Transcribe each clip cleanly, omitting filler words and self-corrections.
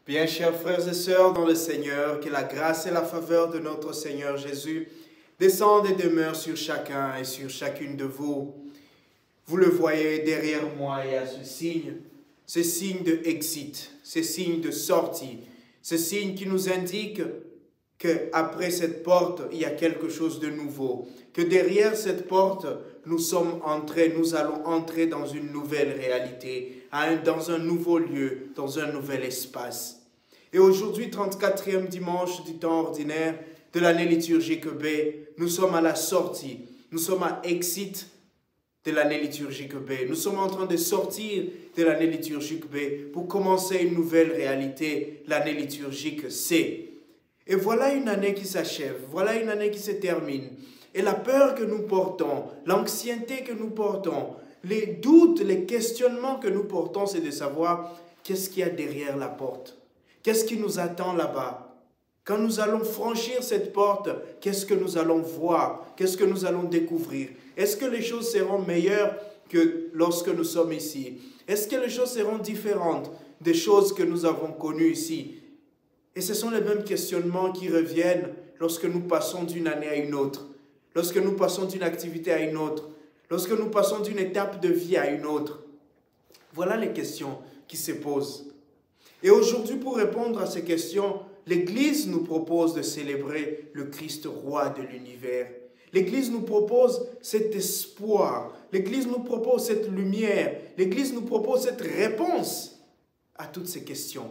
Bien, chers frères et sœurs dans le Seigneur, que la grâce et la faveur de notre Seigneur Jésus descendent et demeurent sur chacun et sur chacune de vous. Vous le voyez derrière moi, il y a ce signe de exit, ce signe de sortie, ce signe qui nous indique qu'après cette porte, il y a quelque chose de nouveau, que derrière cette porte, nous allons entrer dans une nouvelle réalité, dans un nouveau lieu, dans un nouvel espace. Et aujourd'hui, 34e dimanche du temps ordinaire de l'année liturgique B, nous sommes à la sortie, nous sommes à exit de l'année liturgique B. Nous sommes en train de sortir de l'année liturgique B pour commencer une nouvelle réalité, l'année liturgique C. Et voilà une année qui s'achève, voilà une année qui se termine. Et la peur que nous portons, l'anxiété que nous portons, les doutes, les questionnements que nous portons, c'est de savoir qu'est-ce qu'il y a derrière la porte. Qu'est-ce qui nous attend là-bas? Quand nous allons franchir cette porte, qu'est-ce que nous allons voir? Qu'est-ce que nous allons découvrir? Est-ce que les choses seront meilleures que lorsque nous sommes ici? Est-ce que les choses seront différentes des choses que nous avons connues ici? Et ce sont les mêmes questionnements qui reviennent lorsque nous passons d'une année à une autre, lorsque nous passons d'une activité à une autre, lorsque nous passons d'une étape de vie à une autre. Voilà les questions qui se posent. Et aujourd'hui, pour répondre à ces questions, l'Église nous propose de célébrer le Christ roi de l'univers. L'Église nous propose cet espoir. L'Église nous propose cette lumière. L'Église nous propose cette réponse à toutes ces questions,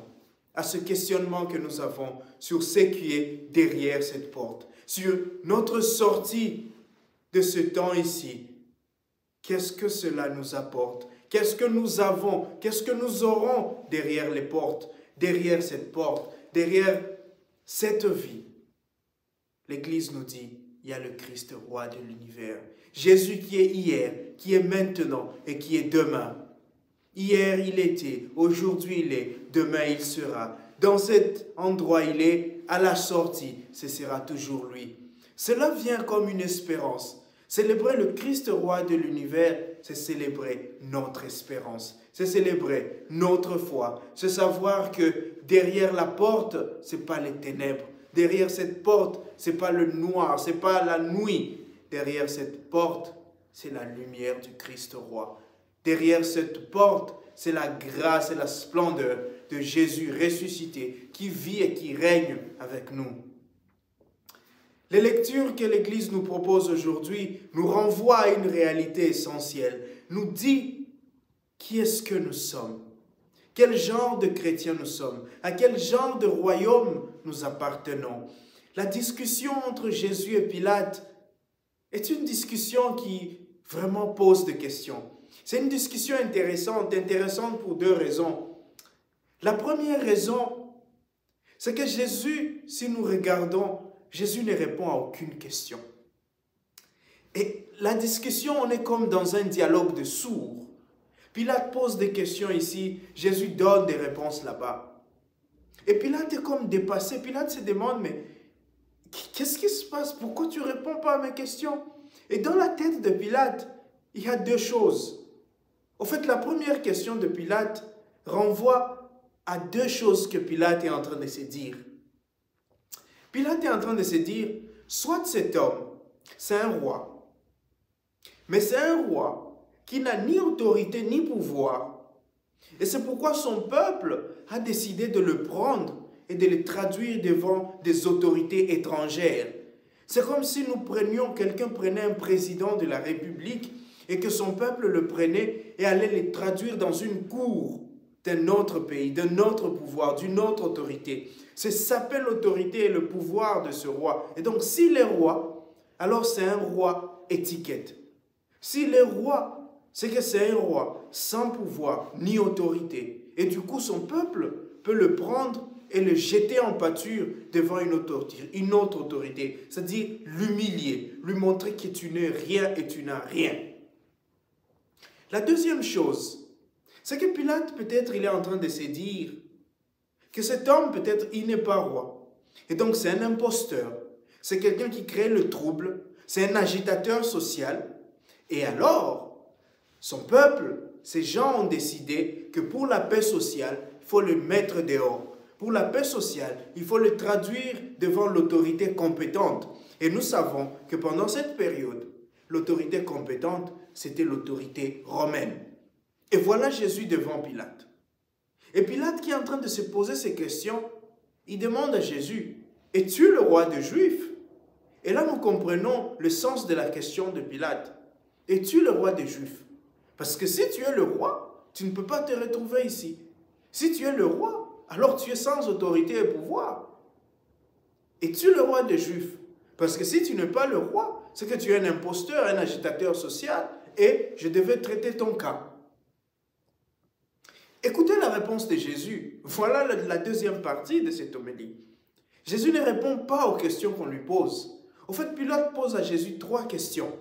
à ce questionnement que nous avons sur ce qui est derrière cette porte, sur notre sortie de ce temps ici. Qu'est-ce que cela nous apporte? Qu'est-ce que nous avons? Qu'est-ce que nous aurons derrière les portes, derrière cette porte, derrière cette vie? L'Église nous dit, il y a le Christ roi de l'univers. Jésus qui est hier, qui est maintenant et qui est demain. Hier il était, aujourd'hui il est, demain il sera. Dans cet endroit il est, à la sortie, ce sera toujours lui. Cela vient comme une espérance. Célébrer le Christ roi de l'univers, c'est célébrer notre espérance. C'est célébrer notre foi. C'est savoir que derrière la porte, ce n'est pas les ténèbres. Derrière cette porte, ce n'est pas le noir, ce n'est pas la nuit. Derrière cette porte, c'est la lumière du Christ roi. Derrière cette porte, c'est la grâce et la splendeur de Jésus ressuscité qui vit et qui règne avec nous. Les lectures que l'Église nous propose aujourd'hui nous renvoient à une réalité essentielle, nous dit qui est-ce que nous sommes, quel genre de chrétiens nous sommes, à quel genre de royaume nous appartenons. La discussion entre Jésus et Pilate est une discussion qui vraiment pose des questions. C'est une discussion intéressante pour deux raisons. La première raison, c'est que Jésus, si nous regardons, Jésus ne répond à aucune question. Et la discussion, on est comme dans un dialogue de sourds. Pilate pose des questions ici, Jésus donne des réponses là-bas. Et Pilate est comme dépassé. Pilate se demande, mais qu'est-ce qui se passe? Pourquoi tu ne réponds pas à mes questions? Et dans la tête de Pilate, il y a deux choses. En fait, la première question de Pilate renvoie à deux choses que Pilate est en train de se dire. Pilate est en train de se dire, soit cet homme, c'est un roi, mais c'est un roi qui n'a ni autorité ni pouvoir. Et c'est pourquoi son peuple a décidé de le prendre et de le traduire devant des autorités étrangères. C'est comme si quelqu'un prenait un président de la République et que son peuple le prenait et allait le traduire dans une cour d'un autre pays, d'un autre pouvoir, d'une autre autorité. C'est ça l'autorité et le pouvoir de ce roi. Et donc, s'il est roi, alors c'est un roi étiquette. S'il est roi, c'est que c'est un roi sans pouvoir ni autorité. Et du coup, son peuple peut le prendre et le jeter en pâture devant une autre autorité. C'est-à-dire l'humilier, lui montrer que tu n'es rien et tu n'as rien. La deuxième chose, c'est que Pilate, peut-être, il est en train de se dire que cet homme, peut-être, il n'est pas roi. Et donc, c'est un imposteur. C'est quelqu'un qui crée le trouble. C'est un agitateur social. Et alors, son peuple, ces gens ont décidé que pour la paix sociale, il faut le mettre dehors. pour la paix sociale, il faut le traduire devant l'autorité compétente. Et nous savons que pendant cette période, l'autorité compétente, c'était l'autorité romaine. Et voilà Jésus devant Pilate. Et Pilate qui est en train de se poser ces questions, il demande à Jésus, « Es-tu le roi des Juifs ?» Et là, nous comprenons le sens de la question de Pilate. « Es-tu le roi des Juifs ?» Parce que si tu es le roi, tu ne peux pas te retrouver ici. Si tu es le roi, alors tu es sans autorité et pouvoir. Es-tu le roi des Juifs? Parce que si tu n'es pas le roi, c'est que tu es un imposteur, un agitateur social, et je devais traiter ton cas. Écoutez la réponse de Jésus. Voilà la deuxième partie de cette homélie. Jésus ne répond pas aux questions qu'on lui pose. En fait, Pilate pose à Jésus 3 questions.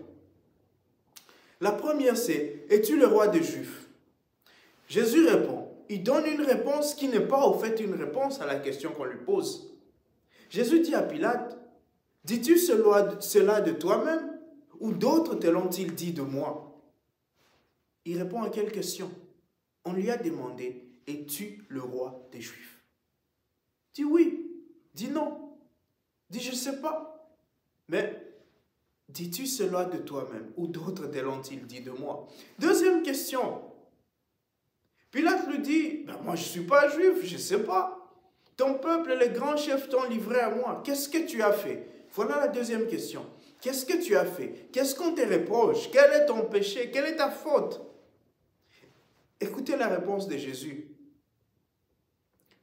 La première, c'est « Es-tu le roi des Juifs ?» Jésus répond. Il donne une réponse qui n'est pas, au fait, une réponse à la question qu'on lui pose. Jésus dit à Pilate, « Dis-tu cela de toi-même ou d'autres te l'ont-ils dit de moi ?» Il répond à quelle question? On lui a demandé, « Es-tu le roi des Juifs ?» Dis oui, dis non, dis je ne sais pas. Mais dis-tu cela de toi-même ou d'autres te l'ont-ils dit de moi? Deuxième question. Pilate lui dit, ben moi je ne suis pas juif, je ne sais pas. Ton peuple et les grands chefs t'ont livré à moi. Qu'est-ce que tu as fait? Voilà la deuxième question. Qu'est-ce que tu as fait? Qu'est-ce qu'on te reproche? Quel est ton péché? Quelle est ta faute? Écoutez la réponse de Jésus.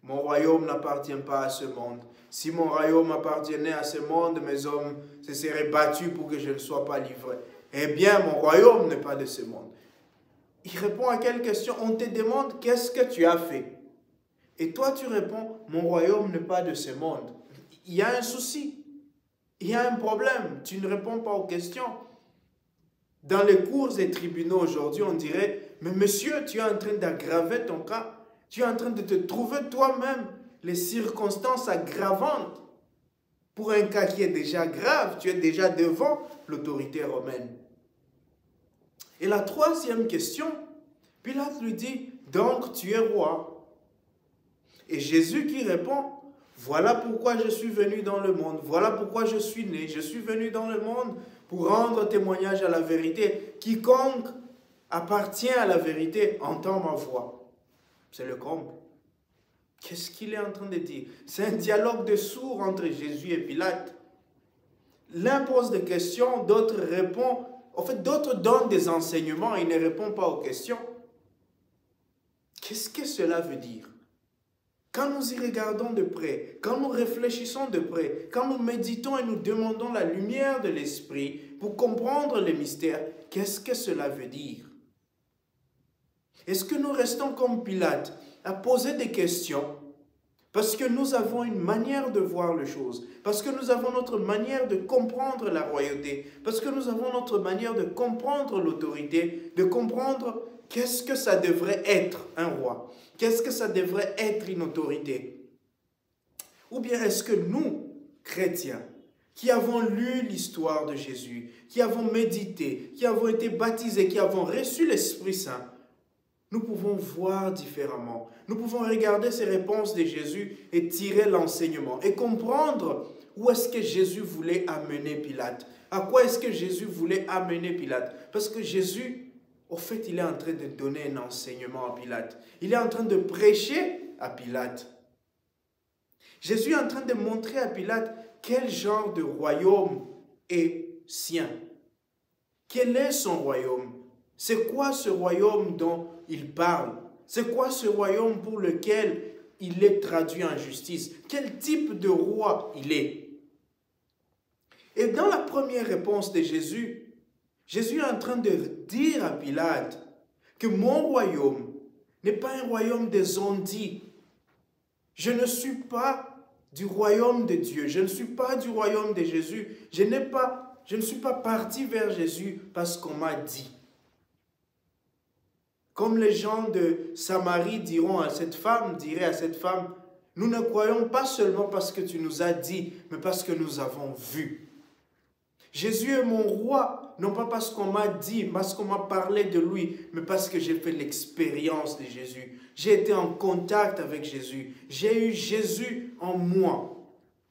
Mon royaume n'appartient pas à ce monde. Si mon royaume appartenait à ce monde, mes hommes se seraient battus pour que je ne sois pas livré. Eh bien, mon royaume n'est pas de ce monde. Il répond à quelle question? On te demande qu'est-ce que tu as fait. Et toi, tu réponds, mon royaume n'est pas de ce monde. Il y a un souci. Il y a un problème. Tu ne réponds pas aux questions. Dans les cours et tribunaux aujourd'hui, on dirait, mais monsieur, tu es en train d'aggraver ton cas. Tu es en train de te trouver toi-même les circonstances aggravantes. Pour un cas qui est déjà grave, tu es déjà devant l'autorité romaine. Et la troisième question, Pilate lui dit, donc tu es roi. Et Jésus qui répond, voilà pourquoi je suis venu dans le monde, voilà pourquoi je suis né, je suis venu dans le monde pour rendre témoignage à la vérité. Quiconque appartient à la vérité entend ma voix. C'est le comble. Qu'est-ce qu'il est en train de dire? C'est un dialogue de sourds entre Jésus et Pilate. L'un pose des questions, d'autres répondent. En fait, d'autres donnent des enseignements et ne répondent pas aux questions. Qu'est-ce que cela veut dire? Quand nous y regardons de près, quand nous réfléchissons de près, quand nous méditons et nous demandons la lumière de l'Esprit pour comprendre les mystères, qu'est-ce que cela veut dire? Est-ce que nous restons comme Pilate à poser des questions parce que nous avons une manière de voir les choses, parce que nous avons notre manière de comprendre la royauté, parce que nous avons notre manière de comprendre l'autorité, de comprendre qu'est-ce que ça devrait être un roi, qu'est-ce que ça devrait être une autorité? Ou bien est-ce que nous, chrétiens, qui avons lu l'histoire de Jésus, qui avons médité, qui avons été baptisés, qui avons reçu l'Esprit Saint, nous pouvons voir différemment. Nous pouvons regarder ces réponses de Jésus et tirer l'enseignement et comprendre où est-ce que Jésus voulait amener Pilate. À quoi est-ce que Jésus voulait amener Pilate? Parce que Jésus, au fait, il est en train de donner un enseignement à Pilate. Il est en train de prêcher à Pilate. Jésus est en train de montrer à Pilate quel genre de royaume est sien. Quel est son royaume? C'est quoi ce royaume dont il parle? C'est quoi ce royaume pour lequel il est traduit en justice? Quel type de roi il est? Et dans la première réponse de Jésus, Jésus est en train de dire à Pilate que mon royaume n'est pas un royaume des on-dit. Je ne suis pas du royaume de Dieu. Je ne suis pas du royaume de Jésus. Je ne suis pas parti vers Jésus parce qu'on m'a dit. Comme les gens de Samarie diraient à cette femme, nous ne croyons pas seulement parce que tu nous as dit, mais parce que nous avons vu. Jésus est mon roi, non pas parce qu'on m'a dit, parce qu'on m'a parlé de lui, mais parce que j'ai fait l'expérience de Jésus. J'ai été en contact avec Jésus. J'ai eu Jésus en moi.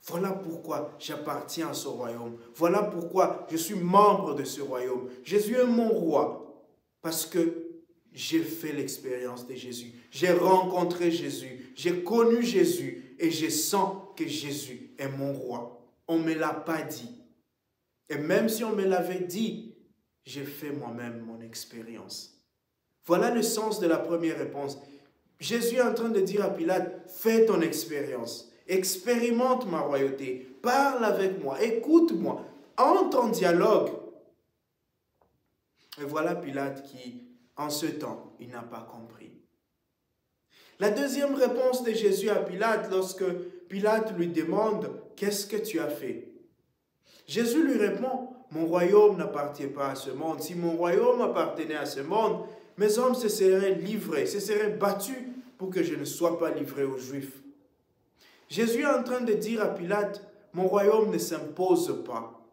Voilà pourquoi j'appartiens à ce royaume. Voilà pourquoi je suis membre de ce royaume. Jésus est mon roi parce que j'ai fait l'expérience de Jésus. J'ai rencontré Jésus. J'ai connu Jésus et je sens que Jésus est mon roi. On ne me l'a pas dit. Et même si on me l'avait dit, j'ai fait moi-même mon expérience. Voilà le sens de la première réponse. Jésus est en train de dire à Pilate, fais ton expérience. Expérimente ma royauté. Parle avec moi. Écoute-moi. Entre en dialogue. Et voilà Pilate qui, en ce temps, il n'a pas compris. La deuxième réponse de Jésus à Pilate, lorsque Pilate lui demande, qu'est-ce que tu as fait? Jésus lui répond, mon royaume n'appartient pas à ce monde. Si mon royaume appartenait à ce monde, mes hommes se seraient livrés, se seraient battus pour que je ne sois pas livré aux Juifs. Jésus est en train de dire à Pilate, mon royaume ne s'impose pas.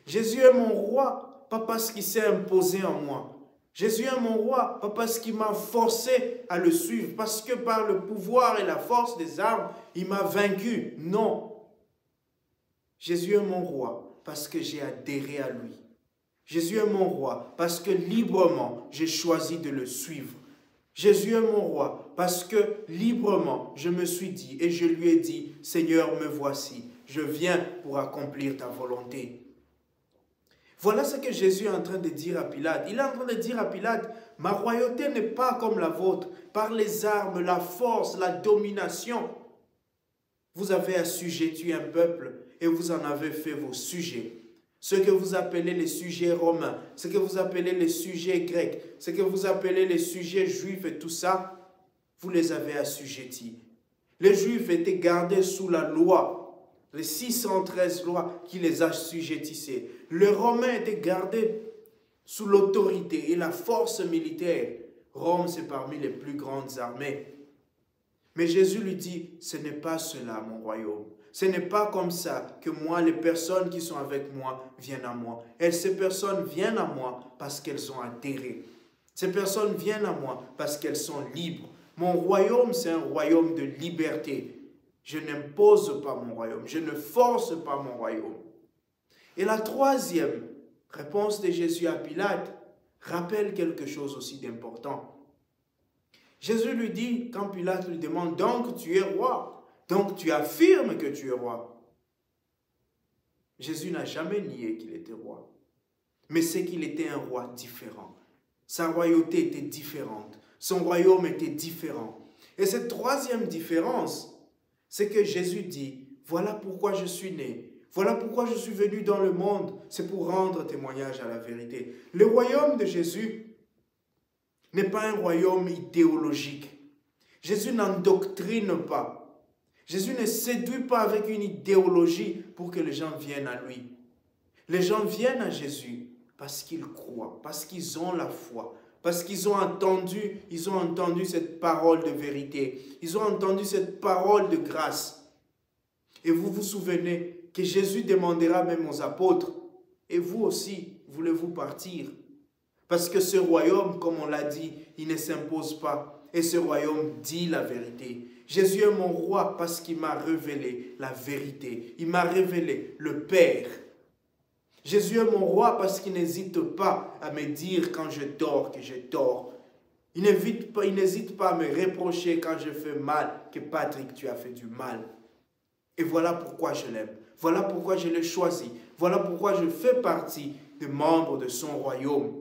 Jésus est mon roi, pas parce qu'il s'est imposé en moi. Jésus est mon roi, pas parce qu'il m'a forcé à le suivre, parce que par le pouvoir et la force des armes, il m'a vaincu. Non. Jésus est mon roi parce que j'ai adhéré à lui. Jésus est mon roi parce que librement, j'ai choisi de le suivre. Jésus est mon roi parce que librement, je me suis dit et je lui ai dit, Seigneur, me voici, je viens pour accomplir ta volonté. Voilà ce que Jésus est en train de dire à Pilate. Il est en train de dire à Pilate, ma royauté n'est pas comme la vôtre, par les armes, la force, la domination. Vous avez assujetti un peuple et vous en avez fait vos sujets. Ce que vous appelez les sujets romains, ce que vous appelez les sujets grecs, ce que vous appelez les sujets juifs et tout ça, vous les avez assujettis. Les Juifs étaient gardés sous la loi, les 613 lois qui les assujettissaient. Les Romains étaient gardés sous l'autorité et la force militaire. Rome, c'est parmi les plus grandes armées. Mais Jésus lui dit, ce n'est pas cela mon royaume. Ce n'est pas comme ça que moi, les personnes qui sont avec moi viennent à moi. Et ces personnes viennent à moi parce qu'elles ont adhéré. Ces personnes viennent à moi parce qu'elles sont libres. Mon royaume, c'est un royaume de liberté. Je n'impose pas mon royaume. Je ne force pas mon royaume. Et la troisième réponse de Jésus à Pilate rappelle quelque chose aussi d'important. Jésus lui dit, quand Pilate lui demande, donc tu es roi, donc tu affirmes que tu es roi. Jésus n'a jamais nié qu'il était roi, mais c'est qu'il était un roi différent. Sa royauté était différente, son royaume était différent. Et cette troisième différence, c'est que Jésus dit, voilà pourquoi je suis né, voilà pourquoi je suis venu dans le monde, c'est pour rendre témoignage à la vérité. Le royaume de Jésus n'est pas un royaume idéologique. Jésus n'endoctrine pas. Jésus ne séduit pas avec une idéologie pour que les gens viennent à lui. Les gens viennent à Jésus parce qu'ils croient, parce qu'ils ont la foi, parce qu'ils ont entendu cette parole de vérité. Ils ont entendu cette parole de grâce. Et vous vous souvenez que Jésus demandera même aux apôtres, et vous aussi, voulez-vous partir? Parce que ce royaume, comme on l'a dit, il ne s'impose pas. Et ce royaume dit la vérité. Jésus est mon roi parce qu'il m'a révélé la vérité. Il m'a révélé le Père. Jésus est mon roi parce qu'il n'hésite pas à me dire quand je dors que je dors. Il n'hésite pas à me reprocher quand je fais mal que Patrick, tu as fait du mal. Et voilà pourquoi je l'aime. Voilà pourquoi je l'ai choisi. Voilà pourquoi je fais partie des membres de son royaume.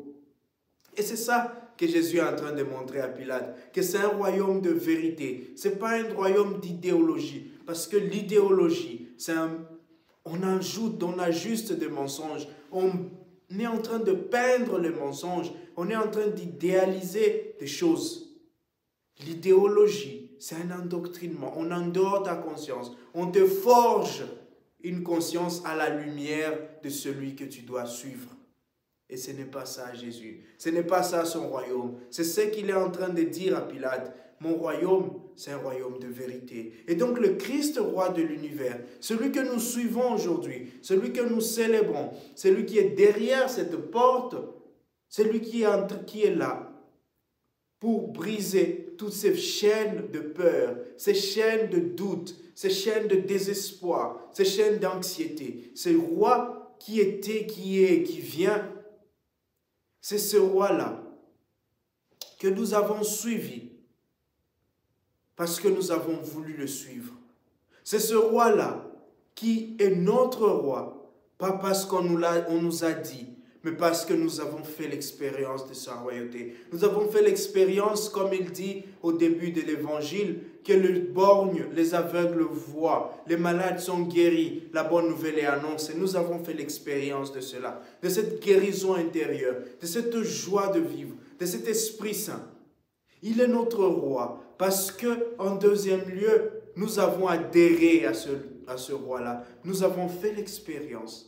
Et c'est ça que Jésus est en train de montrer à Pilate, que c'est un royaume de vérité. Ce n'est pas un royaume d'idéologie, parce que l'idéologie, on ajuste des mensonges. On est en train de peindre les mensonges. On est en train d'idéaliser des choses. L'idéologie, c'est un endoctrinement. On endort ta conscience. On te forge une conscience à la lumière de celui que tu dois suivre. Et ce n'est pas ça Jésus. Ce n'est pas ça son royaume. C'est ce qu'il est en train de dire à Pilate. Mon royaume, c'est un royaume de vérité. Et donc le Christ roi de l'univers, celui que nous suivons aujourd'hui, celui que nous célébrons, celui qui est derrière cette porte, celui qui est là pour briser toutes ces chaînes de peur, ces chaînes de doute, ces chaînes de désespoir, ces chaînes d'anxiété. Ce roi qui était, qui est, qui vient, c'est ce roi-là que nous avons suivi parce que nous avons voulu le suivre. C'est ce roi-là qui est notre roi, pas parce qu'on nous a dit, mais parce que nous avons fait l'expérience de sa royauté. Nous avons fait l'expérience, comme il dit au début de l'évangile, que les borgnes, les aveugles voient, les malades sont guéris, la bonne nouvelle est annoncée. Nous avons fait l'expérience de cela, de cette guérison intérieure, de cette joie de vivre, de cet Esprit Saint. Il est notre roi parce que, en deuxième lieu, nous avons adhéré à ce roi-là. Nous avons fait l'expérience.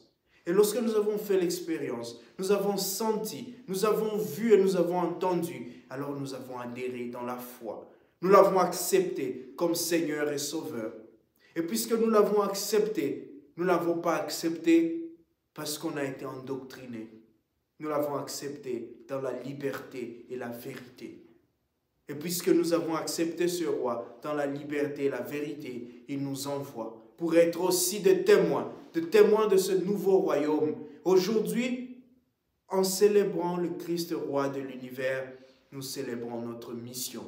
Et lorsque nous avons fait l'expérience, nous avons senti, nous avons vu et nous avons entendu, alors nous avons adhéré dans la foi. Nous l'avons accepté comme Seigneur et Sauveur. Et puisque nous l'avons accepté, nous ne l'avons pas accepté parce qu'on a été endoctriné. Nous l'avons accepté dans la liberté et la vérité. Et puisque nous avons accepté ce roi dans la liberté et la vérité, il nous envoie pour être aussi des témoins de ce nouveau royaume. Aujourd'hui, en célébrant le Christ roi de l'univers, nous célébrons notre mission.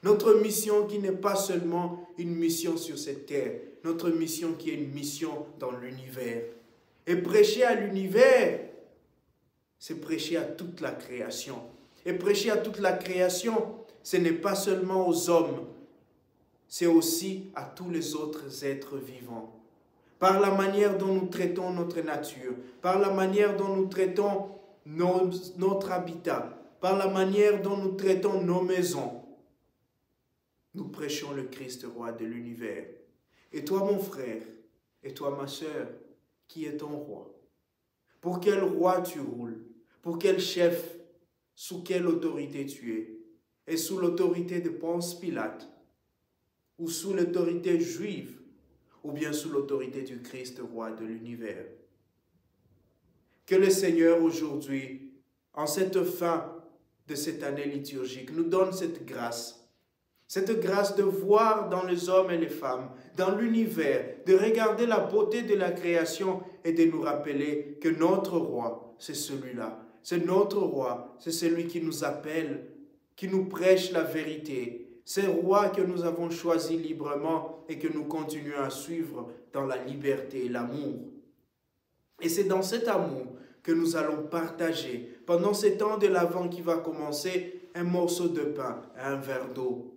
Notre mission qui n'est pas seulement une mission sur cette terre, notre mission qui est une mission dans l'univers. Et prêcher à l'univers, c'est prêcher à toute la création. Et prêcher à toute la création, ce n'est pas seulement aux hommes, c'est aussi à tous les autres êtres vivants. Par la manière dont nous traitons notre nature, par la manière dont nous traitons notre habitat, par la manière dont nous traitons nos maisons, nous prêchons le Christ roi de l'univers. Et toi mon frère, et toi ma sœur, qui est ton roi? Pour quel roi tu roules? Pour quel chef? Sous quelle autorité tu es? Et sous l'autorité de Ponce Pilate? Ou sous l'autorité juive? Ou bien sous l'autorité du Christ roi de l'univers? Que le Seigneur aujourd'hui, en cette fin de cette année liturgique, nous donne cette grâce de voir dans les hommes et les femmes, dans l'univers, de regarder la beauté de la création et de nous rappeler que notre roi, c'est celui-là. C'est notre roi, c'est celui qui nous appelle, qui nous prêche la vérité. C'est le roi que nous avons choisi librement et que nous continuons à suivre dans la liberté et l'amour. Et c'est dans cet amour que nous allons partager, pendant ces temps de l'Avent qui va commencer, un morceau de pain et un verre d'eau.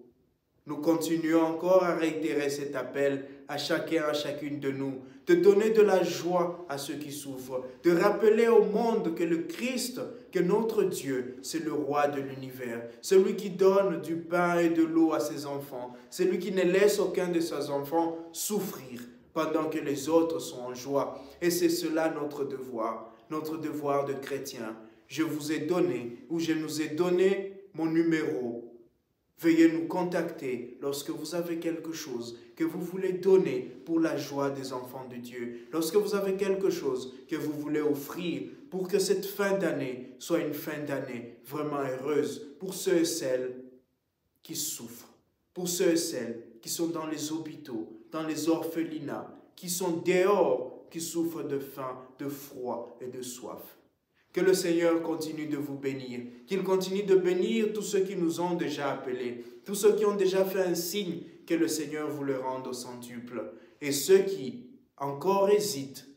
Nous continuons encore à réitérer cet appel à chacun, à chacune de nous, de donner de la joie à ceux qui souffrent, de rappeler au monde que le Christ, que notre Dieu, c'est le roi de l'univers, celui qui donne du pain et de l'eau à ses enfants, celui qui ne laisse aucun de ses enfants souffrir pendant que les autres sont en joie. Et c'est cela notre devoir de chrétien. Je vous ai donné, ou je nous ai donné mon numéro. Veuillez nous contacter lorsque vous avez quelque chose que vous voulez donner pour la joie des enfants de Dieu. Lorsque vous avez quelque chose que vous voulez offrir pour que cette fin d'année soit une fin d'année vraiment heureuse pour ceux et celles qui souffrent, pour ceux et celles qui sont dans les hôpitaux, dans les orphelinats, qui sont dehors, qui souffrent de faim, de froid et de soif. Que le Seigneur continue de vous bénir, qu'il continue de bénir tous ceux qui nous ont déjà appelés, tous ceux qui ont déjà fait un signe, que le Seigneur vous le rende au centuple. Et ceux qui encore hésitent,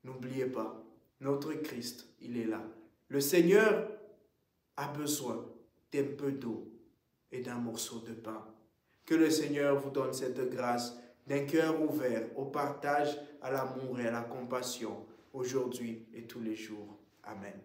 n'oubliez pas, notre Christ, il est là. Le Seigneur a besoin d'un peu d'eau et d'un morceau de pain. Que le Seigneur vous donne cette grâce d'un cœur ouvert au partage, à l'amour et à la compassion, aujourd'hui et tous les jours. Amen.